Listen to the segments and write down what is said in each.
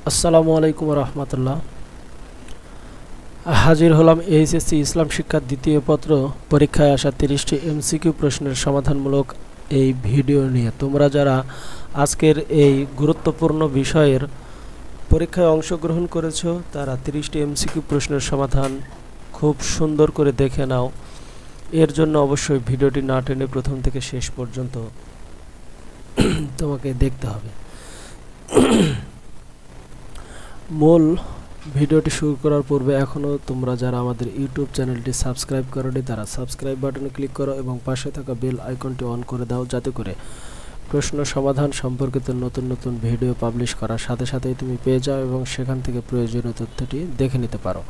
আসসালামু আলাইকুম রহমতুল্লাহ। হাজির হলাম এইচএসসি ইসলাম শিক্ষার দ্বিতীয় পত্র পরীক্ষায় আসা 30টি এমসিকিউ প্রশ্নের সমাধানমূলক এই ভিডিও নিয়ে। তোমরা যারা আজকের এই গুরুত্বপূর্ণ বিষয়ের পরীক্ষায় অংশগ্রহণ করেছো তারা 30টি এমসিকিউ প্রশ্নের সমাধান খুব সুন্দর করে দেখে নাও। এর জন্য অবশ্যই ভিডিওটি না টেনে প্রথম থেকে শেষ পর্যন্ত তোমাকে দেখতে হবে। মূল ভিডিওটি শুরু করার পূর্বে এখনও তোমরা যারা আমাদের ইউটিউব চ্যানেলটি সাবস্ক্রাইব করোনি তারা সাবস্ক্রাইব বাটনে ক্লিক করো এবং পাশে থাকা বেল আইকনটি অন করে দাও, যাতে করে প্রশ্ন সমাধান সম্পর্কিত নতুন নতুন ভিডিও পাবলিশ করার সাথে সাথেই তুমি পেয়ে যাও এবং সেখান থেকে প্রয়োজনীয় তথ্যটি দেখে নিতে পারো।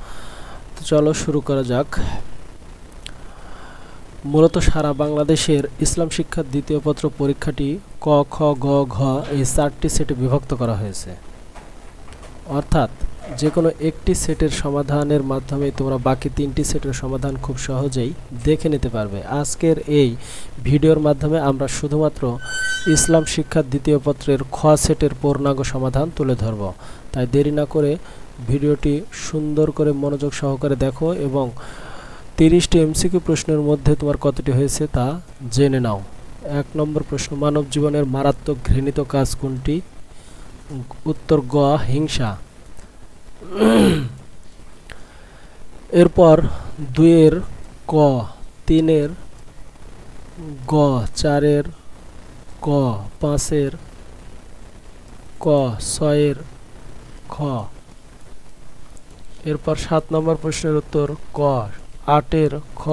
তো চলো শুরু করা যাক। মূলত সারা বাংলাদেশের ইসলাম শিক্ষার দ্বিতীয় পত্র পরীক্ষাটি ক, খ, গ, ঘ এই 4টি সেটে বিভক্ত করা হয়েছে। অর্থাৎ যে কোনো একটি সেটের সমাধানের মাধ্যমে তোমরা বাকি 3টি সেটের সমাধান খুব সহজেই দেখে নিতে পারবে। আজকের এই ভিডিওর মাধ্যমে আমরা শুধুমাত্র ইসলাম শিক্ষার দ্বিতীয় পত্রের খ সেটের পূর্ণাঙ্গ সমাধান তুলে ধরব। তাই দেরি না করে ভিডিওটি সুন্দর করে মনোযোগ সহকারে দেখো এবং 30টি এমসিকিউ প্রশ্নের মধ্যে তোমার কতটি হয়েছে তা জেনে নাও। 1 নম্বর প্রশ্ন, মানব জীবনের মারাত্মক ঘৃণিত কাজ কোনটি? উত্তর গ, হিংসা। এরপর 2 এর ক, 3 এর গ, 4 এর ক, 5 এর ক, 6 এর খ। এরপর 7 নম্বর প্রশ্নের উত্তর ক, 8 এর খ,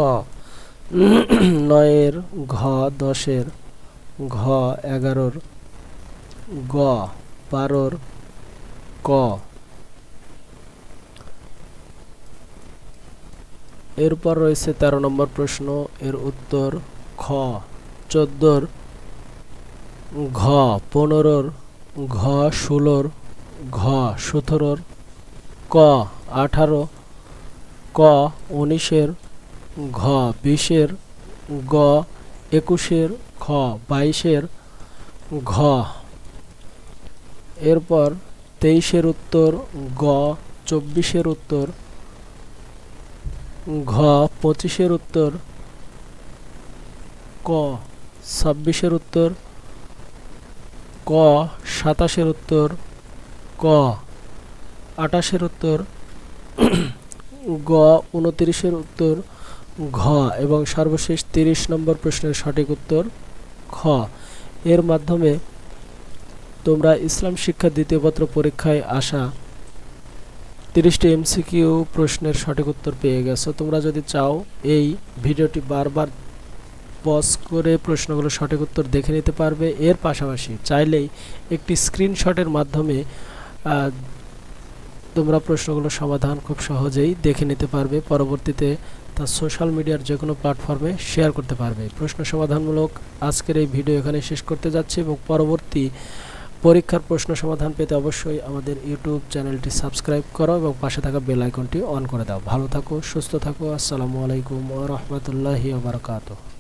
9 এর ঘ, 10 এর ঘ, 11 এর গ, 12 এর ক। এরপর রয়েছে 13 নম্বর প্রশ্ন, এর উত্তর খ, 14 এর ঘ, 15 এর ঘ, 16 এর ঘ, 17 এর ক, 18 ক, 19 এর ঘ, 20 এর গ, 21 এর খ, 22 এর ঘ। এরপর 23 এর উত্তর গ, 24 এর উত্তর ঘ, 25 এর উত্তর ক, 26 এর উত্তর ক, 27 এর উত্তর ক, 28 এর উত্তর গ, 29 এর উত্তর ঘ এবং সর্বশেষ 30 নম্বর প্রশ্নের সঠিক উত্তর খ। এর মাধ্যমে তোমরা ইসলাম শিক্ষা দ্বিতীয় পত্র পরীক্ষায় আসা 30টি এমসিকিউ প্রশ্নের সঠিক উত্তর পেয়ে গেছো। তোমরা যদি চাও এই ভিডিওটি বারবার পজ করে প্রশ্নগুলো সঠিক উত্তর দেখে নিতে পারবে। এর পাশাপাশি চাইলেই একটি স্ক্রিনশটের মাধ্যমে তোমরা প্রশ্নগুলো সমাধান খুব সহজেই দেখে নিতে পারবে। পরবর্তীতে তা সোশ্যাল মিডিয়ার যে কোনো প্ল্যাটফর্মে শেয়ার করতে পারবে। প্রশ্ন সমাধানমূলক আজকের এই ভিডিও এখানে শেষ করতে যাচ্ছি এবং পরবর্তী পরীক্ষার প্রশ্ন সমাধান পেতে অবশ্যই আমাদের ইউটিউব চ্যানেলটি সাবস্ক্রাইব করো এবং পাশে থাকা বেল আইকনটি অন করে দাও। ভালো থাকো, সুস্থ থাকো। আসসালামু আলাইকুম ওয়া রাহমাতুল্লাহি ওয়া বারাকাতুহু।